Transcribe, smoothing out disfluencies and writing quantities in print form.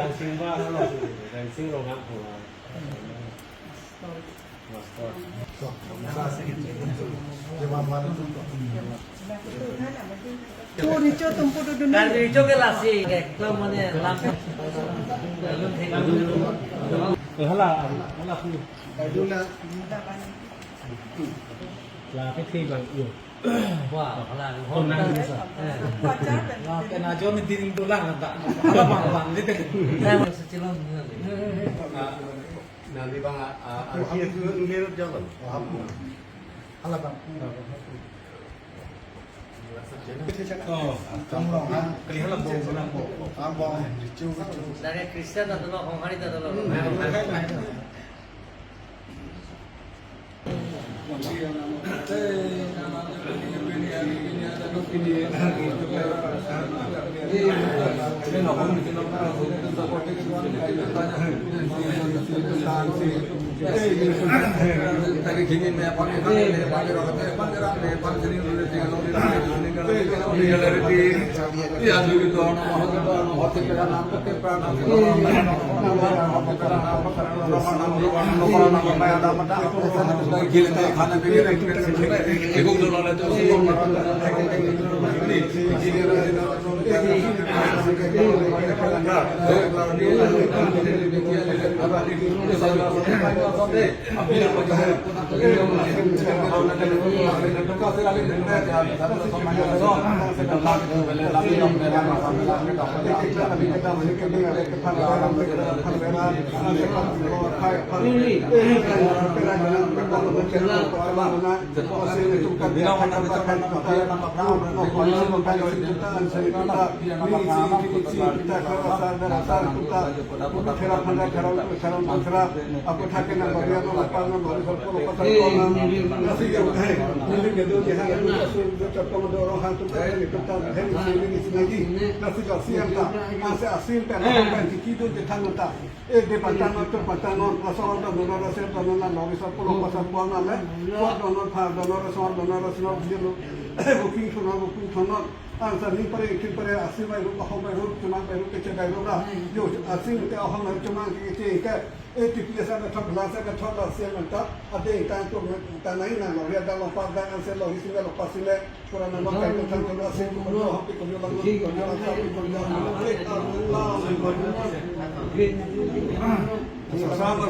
langsung logam pula. Itu ke lasi, kalau mana langsung. Hala pun. Là cái thi bằng yêu. Wah, lah. Hôm nay như sao? Cái nào cho mình tin đô la là tak. Hala bang gitu. Saya secilon. Nanti bang, akhir itu ngirit jalan. Hala bang. Kelihatan bong. Dari Kristen atau orang hari atau Answer ni pare ikin pare asli mai ru bahau mai ru cuma mai ru kece mai ru na yo asli te aham mai cuma kece ke tipi sa na thap la sa ka thap la se man ta ade ta to ta nai na lo ya da lo pa da answer lo hisi lo pa sile pura na lo ka to tan to asli ko lo ha pe ko lo lang ko lo lang sa ko lo Allah Sama